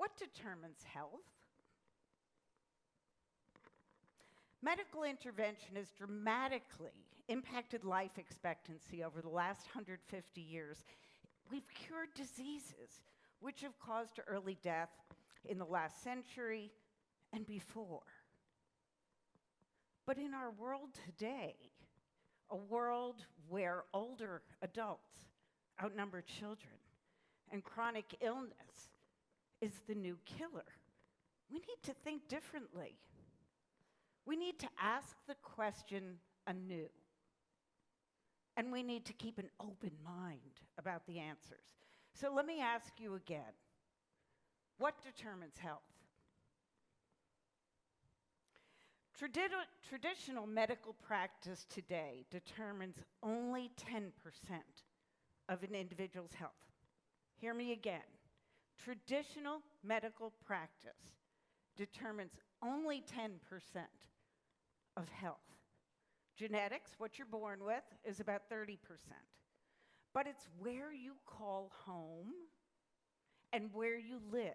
What determines health? Medical intervention has dramatically impacted life expectancy over the last 150 years. We've cured diseases which have caused early death in the last century and before. But in our world today, a world where older adults outnumber children and chronic illness is the new killer, we need to think differently. We need to ask the question anew. And we need to keep an open mind about the answers. So let me ask you again, what determines health? Traditional medical practice today determines only 10% of an individual's health. Hear me again. Traditional medical practice determines only 10% of health. Genetics, what you're born with, is about 30%. But it's where you call home and where you live,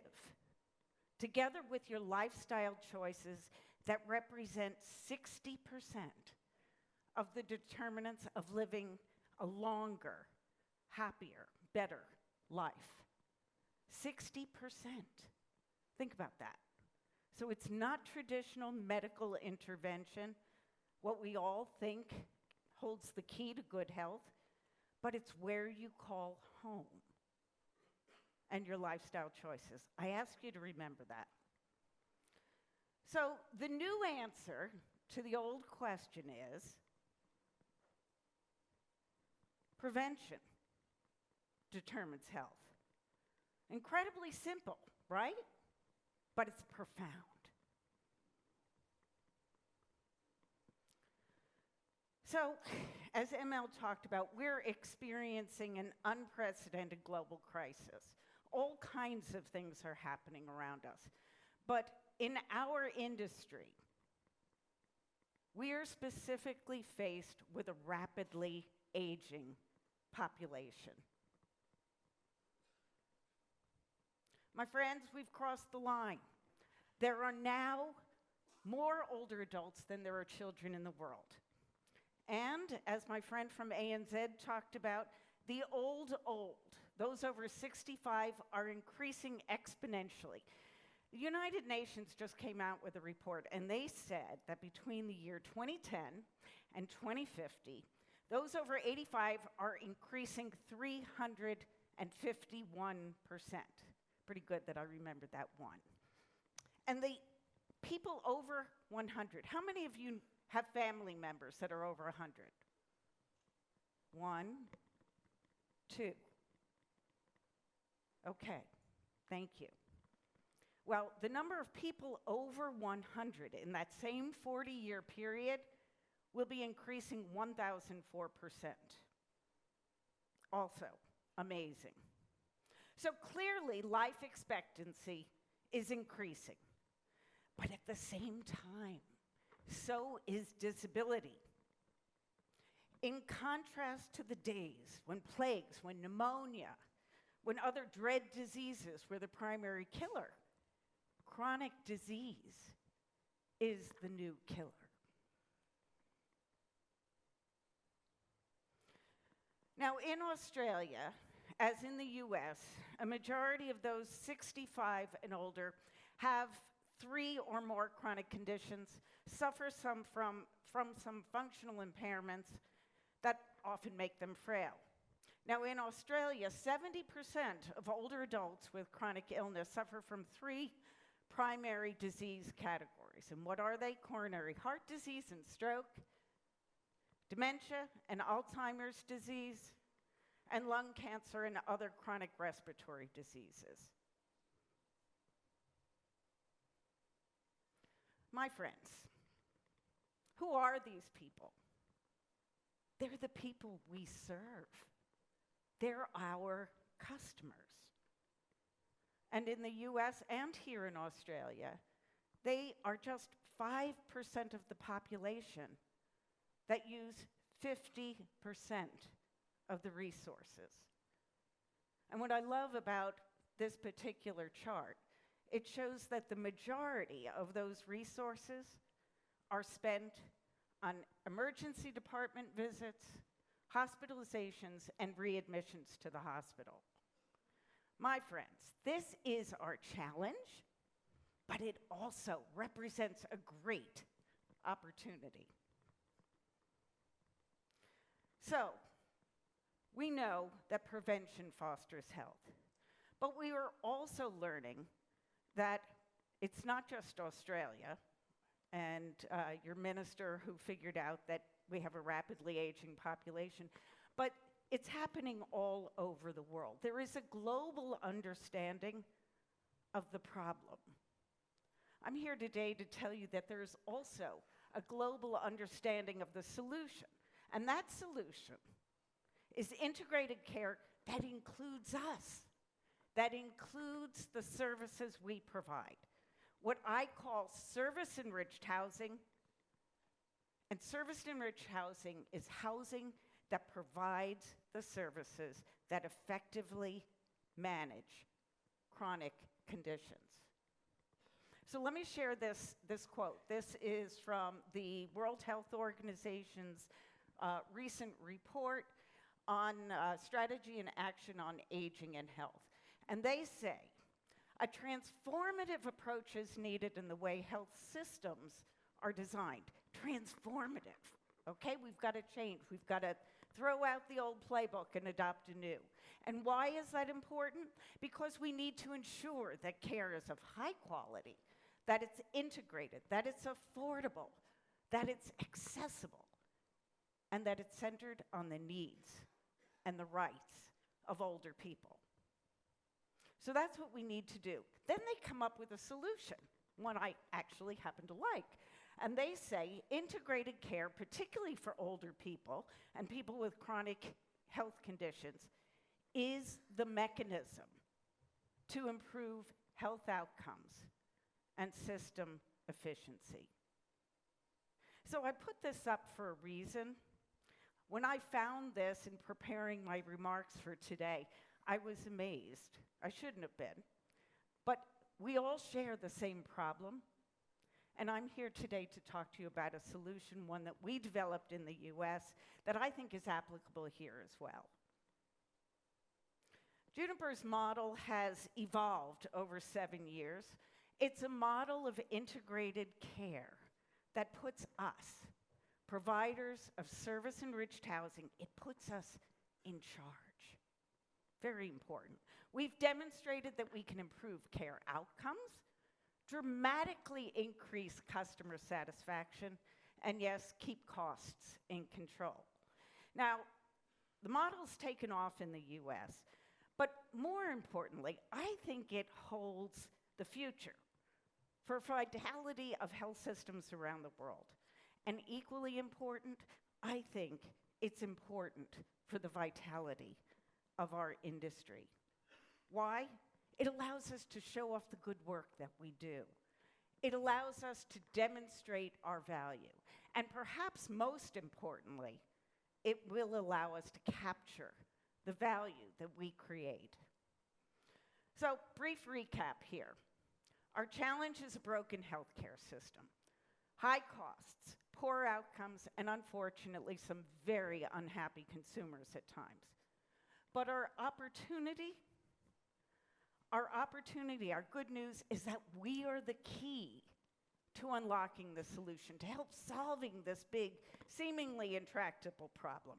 together with your lifestyle choices, that represent 60% of the determinants of living a longer, happier, better life. 60%. Think about that. So it's not traditional medical intervention, what we all think holds the key to good health, but it's where you call home and your lifestyle choices. I ask you to remember that. So the new answer to the old question is prevention determines health. Incredibly simple, right? But it's profound. So, as ML talked about, we're experiencing an unprecedented global crisis. All kinds of things are happening around us. But in our industry, we are specifically faced with a rapidly aging population. My friends, we've crossed the line. There are now more older adults than there are children in the world. And, as my friend from ANZ talked about, the old, those over 65 are increasing exponentially. The United Nations just came out with a report, and they said that between the year 2010 and 2050, those over 85 are increasing 351%. Pretty good that I remembered that one. And the people over 100, how many of you have family members that are over 100? 1, 2. Okay, thank you. Well, the number of people over 100 in that same 40-year period will be increasing 1,004%. Also, amazing. So clearly, life expectancy is increasing. But at the same time, so is disability. In contrast to the days when plagues, when pneumonia, when other dread diseases were the primary killer, chronic disease is the new killer. Now, in Australia, as in the US, a majority of those 65 and older have 3 or more chronic conditions, suffer from some functional impairments that often make them frail. Now, in Australia, 70% of older adults with chronic illness suffer from 3 primary disease categories. And what are they? Coronary heart disease and stroke, dementia and Alzheimer's disease, and lung cancer and other chronic respiratory diseases. My friends, who are these people? They're the people we serve. They're our customers. And in the US and here in Australia, they are just 5% of the population that use 50% of the resources. And what I love about this particular chart it shows that the majority of those resources are spent on emergency department visits, hospitalizations, and readmissions to the hospital. My friends, this is our challenge, but it also represents a great opportunity. So, we know that prevention fosters health, but we are also learning that it's not just Australia and your minister who figured out that we have a rapidly aging population, but it's happening all over the world. There is a global understanding of the problem. I'm here today to tell you that there's also a global understanding of the solution, and that solution is integrated care that includes us, that includes the services we provide. What I call service-enriched housing. And service-enriched housing is housing that provides the services that effectively manage chronic conditions. So let me share this quote. This is from the World Health Organization's recent report on strategy and action on aging and health. And they say, a transformative approach is needed in the way health systems are designed. Transformative, okay? We've got to change. We've got to throw out the old playbook and adopt a new. And why is that important? Because we need to ensure that care is of high quality, that it's integrated, that it's affordable, that it's accessible, and that it's centered on the needs and the rights of older people. So that's what we need to do. Then they come up with a solution, one I actually happen to like. And they say integrated care, particularly for older people and people with chronic health conditions, is the mechanism to improve health outcomes and system efficiency. So I put this up for a reason. When I found this in preparing my remarks for today, I was amazed. I shouldn't have been. But we all share the same problem. And I'm here today to talk to you about a solution, one that we developed in the US, that I think is applicable here as well. Juniper's model has evolved over 7 years. It's a model of integrated care that puts us, providers of service-enriched housing, it puts us in charge. Very important. We've demonstrated that we can improve care outcomes, dramatically increase customer satisfaction, and yes, keep costs in control. Now, the model's taken off in the US, but more importantly, I think it holds the future for vitality of health systems around the world. And equally important, I think it's important for the vitality of our industry. Why? It allows us to show off the good work that we do. It allows us to demonstrate our value. And perhaps most importantly, it will allow us to capture the value that we create. So, brief recap here. Our challenge is a broken healthcare system. High costs, poor outcomes, and unfortunately, some very unhappy consumers at times. But our good news is that we are the key to unlocking the solution, to help solving this big, seemingly intractable problem.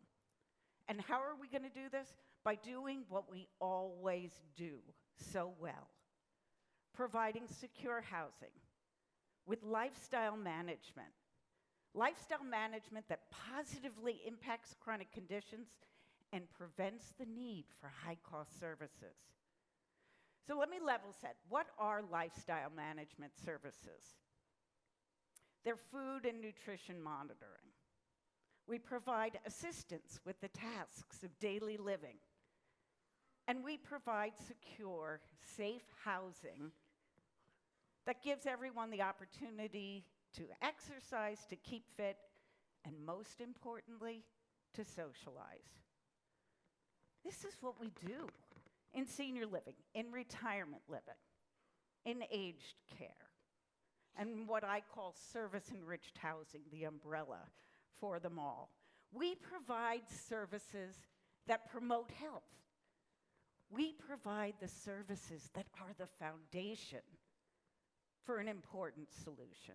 And how are we going to do this? By doing what we always do so well. Providing secure housing with lifestyle management that positively impacts chronic conditions and prevents the need for high-cost services. So let me level set. What are lifestyle management services? They're food and nutrition monitoring. We provide assistance with the tasks of daily living. And we provide secure, safe housing that gives everyone the opportunity to exercise, to keep fit, and most importantly, to socialize. This is what we do in senior living, in retirement living. in aged care, and what I call service-enriched housing, the umbrella for them all. We provide services that promote health. We provide the services that are the foundation for an important solution.